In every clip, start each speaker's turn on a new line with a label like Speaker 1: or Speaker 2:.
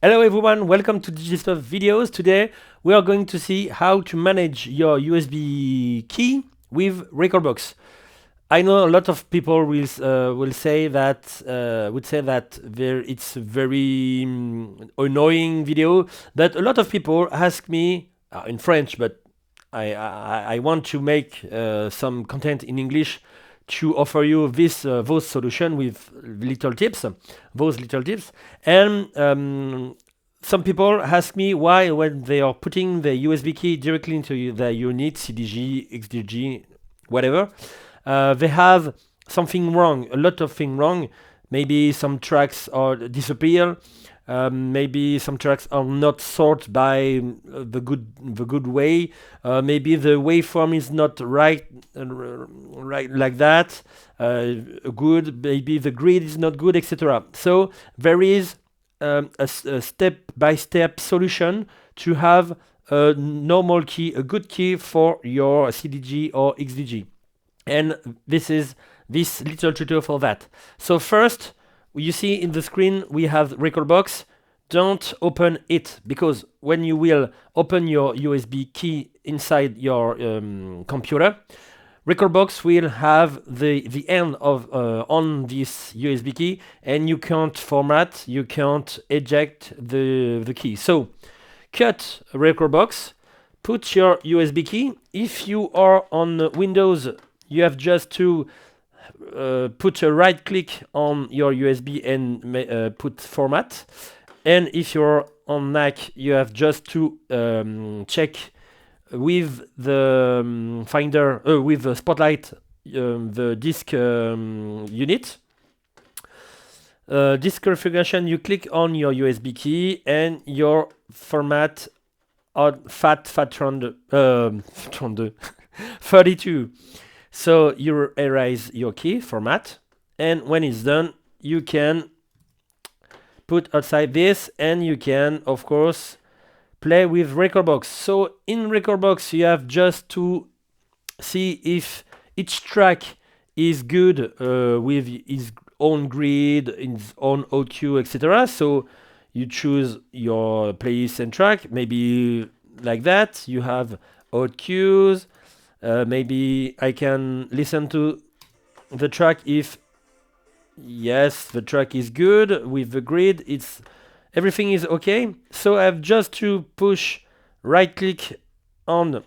Speaker 1: Hello everyone, welcome to Digistuff videos. Today we are going to see how to manage your USB key with Rekordbox. I know a lot of people will say that it's a very annoying video, but a lot of people ask me in French, but I want to make some content in English to offer you those solution with little tips, and some people ask me why when they are putting the USB key directly into the unit, CDG, XDG, whatever, they have something wrong, a lot of things wrong. Maybe some tracks are disappear. Maybe some tracks are not sorted by the good way. Maybe the waveform is not right like that. Good. Maybe the grid is not good, etc. So there is a step-by-step solution to have a normal key, a good key for your CDG or XDG. And this is this little tutorial for that. So first, you see in the screen we have Rekordbox. Don't open it, because when you will open your USB key inside your computer, Rekordbox will have the end of on this USB key, and you can't format, you can't eject the key. So cut Rekordbox, put your USB key. If you are on Windows, you have just to put a right click on your USB and put format. And if you're on Mac, you have just to check with the Finder, with the Spotlight, the disk unit. Disk configuration, you click on your USB key and your format on FAT32. So you erase your key format, and when it's done, you can put outside this, and you can, of course, play with Rekordbox. So in Rekordbox, you have just to see if each track is good with its own grid, its own OQ, etc. So you choose your playlist and track, maybe like that. You have OQs. Maybe I can listen to the track if yes, the track is good with the grid. Everything is okay. So I have just to push right click on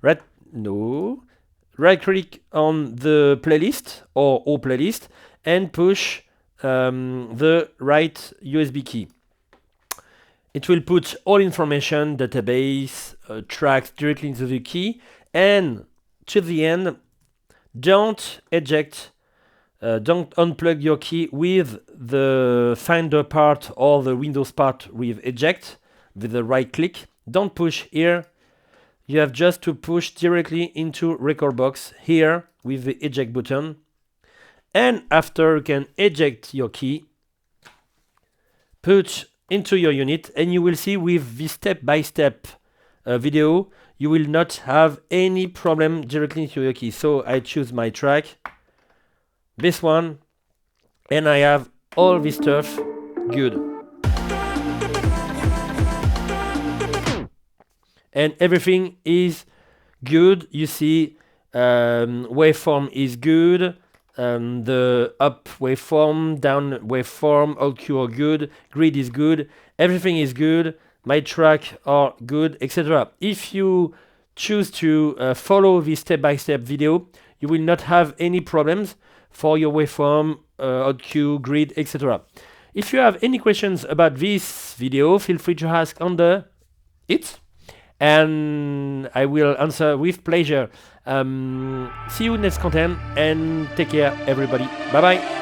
Speaker 1: right click on the playlist or all playlist and push the right USB key. It will put all information, database, tracks directly into the key, and to the end, don't eject, don't unplug your key with the Finder part or the Windows part with eject, with the right click. Don't push here. You have just to push directly into Rekordbox here with the eject button. And after you can eject your key, put into your unit, and you will see with this step-by-step video, you will not have any problem directly into your key. So I choose my track, this one, and I have all this stuff good. And everything is good. You see, waveform is good. The up waveform, down waveform, OQ are good, grid is good, everything is good, my track are good, etc. If you choose to follow this step-by-step video, you will not have any problems for your waveform, OQ, grid, etc. If you have any questions about this video, feel free to ask under it, and I will answer with pleasure. See you next content, and take care everybody. Bye bye.